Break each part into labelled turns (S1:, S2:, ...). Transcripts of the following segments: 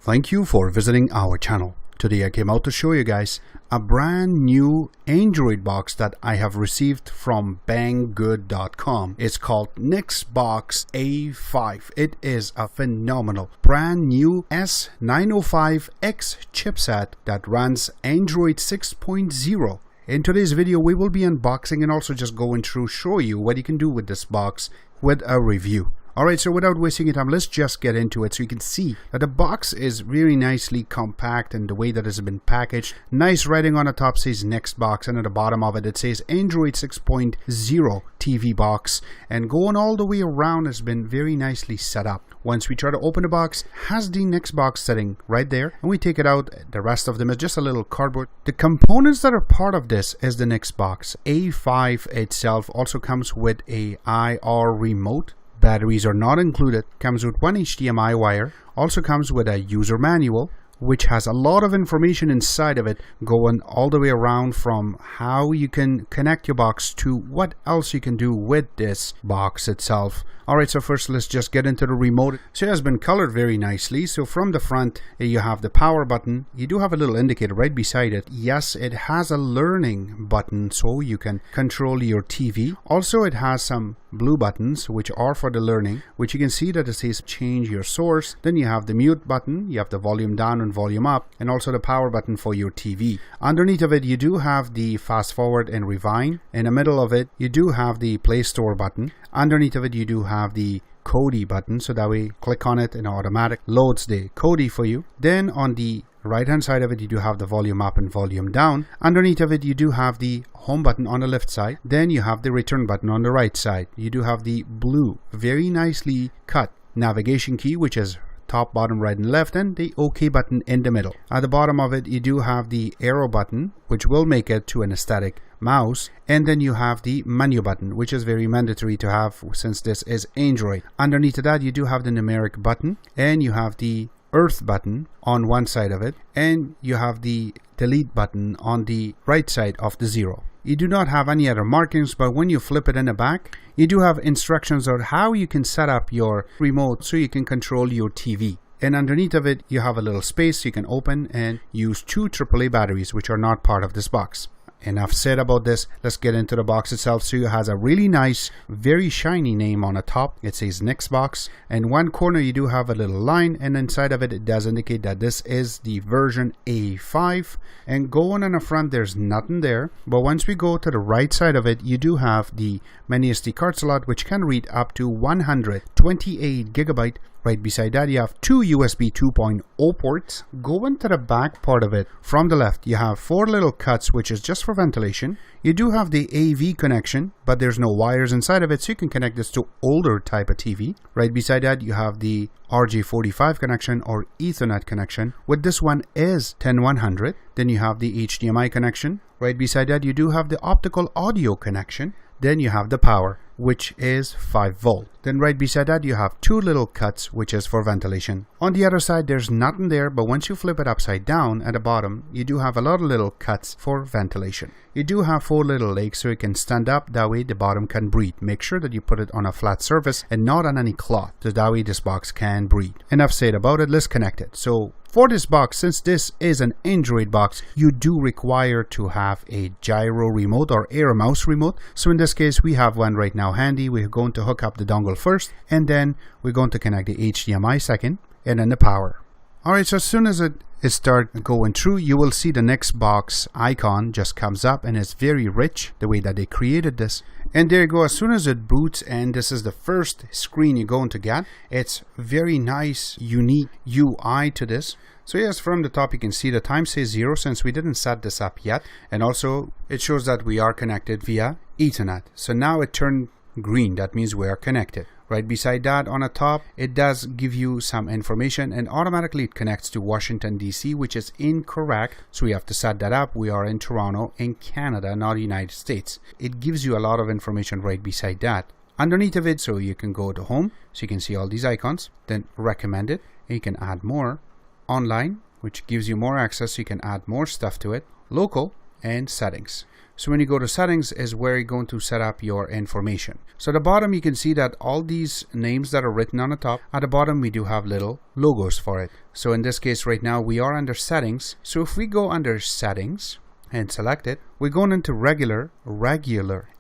S1: Thank you for visiting our channel. Today I came out to show you guys a brand new Android box that I have received from banggood.com. It's called NexBox A5. It is a phenomenal brand new S905X chipset that runs Android 6.0. In today's video we will be unboxing and also just going through show you what you can do with this box with a review. Alright, so without wasting your time, let's just get into it so you can see that the box is really nicely compact in the way that it's been packaged. Nice writing on the top says NexBox, and at the bottom of it, it says Android 6.0 TV box, and going all the way around has been very nicely set up. Once we try to open the box, has the NexBox setting right there, and we take it out. The rest of them is just a little cardboard. The components that are part of this is the NexBox A5 itself. Also comes with a IR remote. Batteries are not included. Comes with one HDMI wire. Also comes with a user manual, which has a lot of information inside of it, going all the way around from how you can connect your box to what else you can do with this box itself. Alright, so first let's just get into the remote. So it has been colored very nicely. So from the front, you have the power button. You do have a little indicator right beside it. Yes, it has a learning button so you can control your TV. Also, it has some blue buttons which are for the learning, which you can see that it says change your source. Then you have the mute button, you have the volume down and volume up, and also the power button for your TV. Underneath of it you do have the fast forward and rewind. In the middle of it you do have the Play Store button. Underneath of it you do have the Kodi button, so that way click on it and automatic loads the Kodi for you. Then on the right hand side of it you do have the volume up and volume down. Underneath of it you do have the home button on the left side. Then you have the return button on the right side. You do have the blue, very nicely cut navigation key, which is top, bottom, right and left, and the OK button in the middle. At the bottom of it you do have the arrow button, which will make it to an static mouse, and then you have the menu button, which is very mandatory to have since this is Android. Underneath of that you do have the numeric button, and you have the earth button on one side of it, and you have the delete button on the right side of the zero. You do not have any other markings, but when you flip it in the back, you do have instructions on how you can set up your remote so you can control your TV. And underneath of it, you have a little space you can open and use two AAA batteries, which are not part of this box. Enough said about this. Let's get into the box itself. So it has a really nice, very shiny name on the top. It says NexBox. In one corner you do have a little line, and inside of it, it does indicate that this is the version A5. And going on the front, there's nothing there. But once we go to the right side of it, you do have the mini SD card slot, which can read up to 128 gigabyte. Right beside that you have two USB 2.0 ports. Going to the back part of it, from the left you have four little cuts, which is just for ventilation. You do have the AV connection, but there's no wires inside of it, so you can connect this to older type of TV. Right beside that you have the RJ45 connection or Ethernet connection. With this one is 10100. Then you have the HDMI connection. Right beside that you do have the optical audio connection. Then you have the power, which is 5 volt. Then right beside that you have two little cuts, which is for ventilation. On the other side there's nothing there, but once you flip it upside down at the bottom you do have a lot of little cuts for ventilation. You do have four little legs so you can stand up, that way the bottom can breathe. Make sure that you put it on a flat surface and not on any cloth, so that way this box can breathe. Enough said about it, let's connect it. So for this box, since this is an Android box, you do require to have a gyro remote or air mouse remote. So in this case we have one right now handy. We're going to hook up the dongle first, and then we're going to connect the HDMI second, and then the power. Alright, so as soon as it starts going through, you will see the NexBox icon just comes up, and it's very rich the way that they created this. And there you go, as soon as it boots, and this is the first screen you're going to get. It's very nice, unique UI to this. So yes, from the top you can see the time says 0 since we didn't set this up yet, and also it shows that we are connected via Ethernet. So now it turned green, that means we are connected. Right beside that on the top, it does give you some information, and automatically it connects to Washington DC, which is incorrect, so we have to set that up. We are in Toronto in Canada, not the United States. It gives you a lot of information right beside that. Underneath of it, so you can go to home, so you can see all these icons, then recommended, and you can add more. Online, which gives you more access, so you can add more stuff to it. Local, and settings. So when you go to settings is where you're going to set up your information. So at the bottom you can see that all these names that are written on the top, at the bottom we do have little logos for it. So in this case right now we are under settings. So if we go under settings and select it, we're going into regular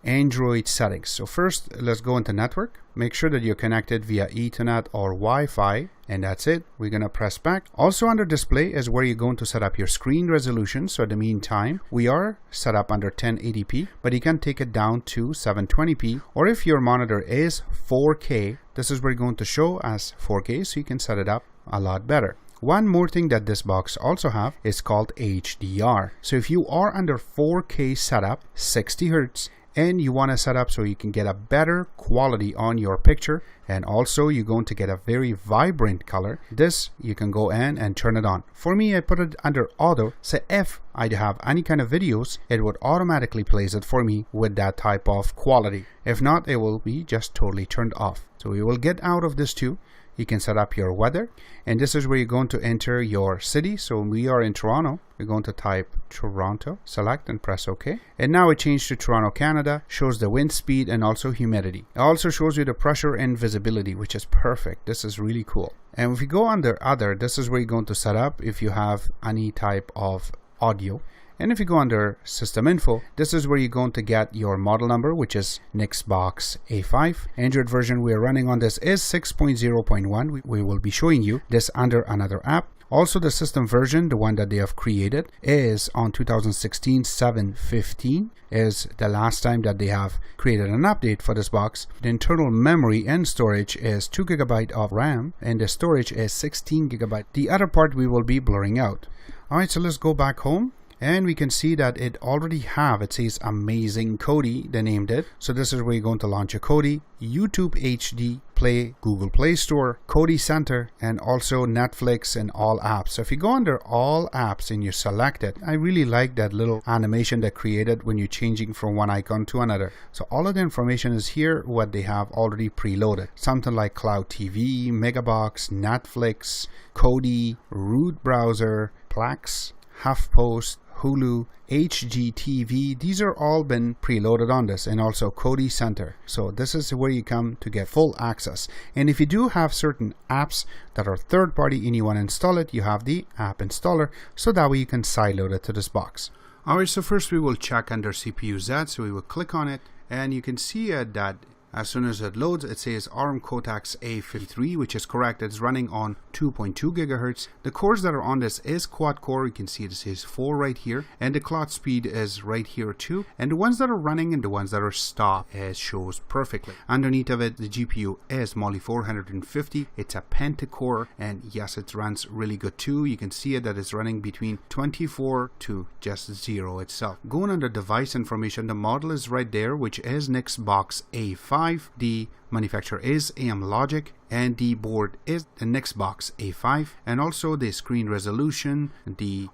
S1: Android settings. So first let's go into network. Make sure that you're connected via Ethernet or Wi-Fi, and that's it. We're gonna press back. Also under display is where you're going to set up your screen resolution. So in the meantime, we are set up under 1080p, but you can take it down to 720p, or if your monitor is 4K, this is where you're going to show as 4K, so you can set it up a lot better. One more thing that this box also have is called HDR. So if you are under 4K setup, 60 Hz, and you want to set up so you can get a better quality on your picture, and also you're going to get a very vibrant color, this you can go in and turn it on. For me, I put it under auto, so if I have any kind of videos, it would automatically place it for me with that type of quality. If not, it will be just totally turned off. So we will get out of this too. You can set up your weather, and this is where you're going to enter your city. So we are in Toronto. We're going to type Toronto, select and press OK. And now it changed to Toronto, Canada, shows the wind speed and also humidity. It also shows you the pressure and visibility, which is perfect. This is really cool. And if you go under other, this is where you're going to set up if you have any type of audio. And if you go under system info, this is where you're going to get your model number, which is NexBox A5. Android version we are running on this is 6.0.1. We will be showing you this under another app. Also the system version, the one that they have created, is on 2016 7.15 is the last time that they have created an update for this box. The internal memory and storage is 2 GB of RAM and the storage is 16 GB. The other part we will be blurring out. Alright, so let's go back home. And we can see that it already have, it says Amazing Kodi, they named it. So this is where you're going to launch a Kodi, YouTube HD, Play, Google Play Store, Kodi Center, and also Netflix and all apps. So if you go under all apps and you select it, I really like that little animation that created when you're changing from one icon to another. So all of the information is here, what they have already preloaded. Something like Cloud TV, Megabox, Netflix, Kodi, root browser, Plex, HuffPost, Hulu, HGTV, these are all been preloaded on this, and also Kodi Center. So this is where you come to get full access. And if you do have certain apps that are third party and you want to install it, you have the app installer, so that way you can sideload it to this box. Alright, so first we will check under CPU Z, so we will click on it, and you can see that as soon as it loads, it says ARM Cortex A53, which is correct. It's running on 2.2 GHz. The cores that are on this is quad core. You can see it says 4 right here, and the clock speed is right here too. And the ones that are running and the ones that are stopped, it shows perfectly. Underneath of it, the GPU is Mali 450. It's a pentacore, and yes, it runs really good too. You can see it that it's running between 24 to just 0 itself. Going under device information, the model is right there, which is NexBox A5. The manufacturer is Amlogic, and the board is the NexBox A5, and also the screen resolution,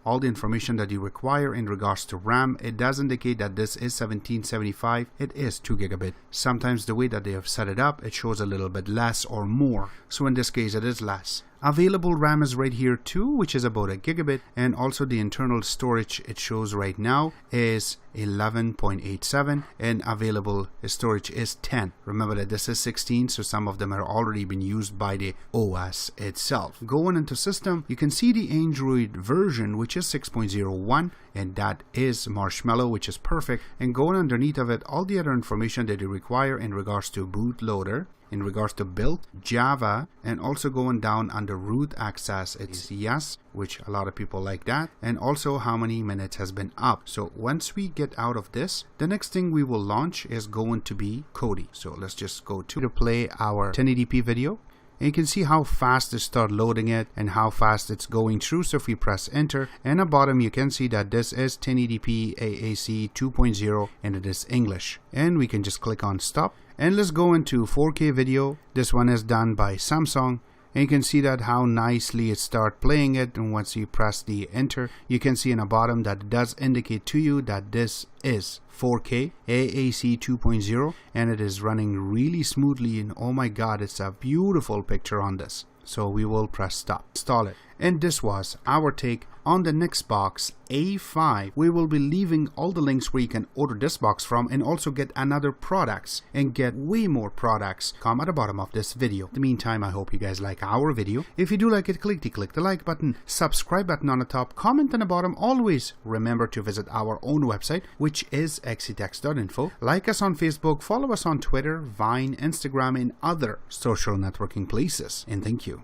S1: all the information that you require in regards to RAM. It does indicate that this is 1775. It is 2 GB. Sometimes the way that they have set it up, it shows a little bit less or more. So in this case, it is less. Available RAM is right here too, which is about 1 GB, and also the internal storage it shows right now is 11.87, and available storage is 10. Remember that this is 16, so some of them are already been used by the OS itself. Going into system, you can see the Android version, which is 6.01, and that is Marshmallow, which is perfect. And going underneath of it, all the other information that you require in regards to bootloader, in regards to build, Java, and also going down under root access, it's yes, which a lot of people like that, and also how many minutes has been up. So once we get out of this, the next thing we will launch is going to be Kodi. So let's just go to play our 1080p video. And you can see how fast it start loading it and how fast it's going through. So if we press enter, and at the bottom you can see that this is 1080p AAC 2.0 and it is English. And we can just click on stop. And let's go into 4K video. This one is done by Samsung. And you can see that how nicely it start playing it, and once you press the enter, you can see in the bottom that it does indicate to you that this is 4K AAC 2.0 and it is running really smoothly, and oh my god, it's a beautiful picture on this. So we will press stop, install it. And this was our take on the NexBox A5. We will be leaving all the links where you can order this box from and also get another products and get way more products come at the bottom of this video. In the meantime, I hope you guys like our video. If you do like it, click the like button, subscribe button on the top, comment on the bottom. Always remember to visit our own website, which is xctex.info. Like us on Facebook, follow us on Twitter, Vine, Instagram, and other social networking places. And thank you.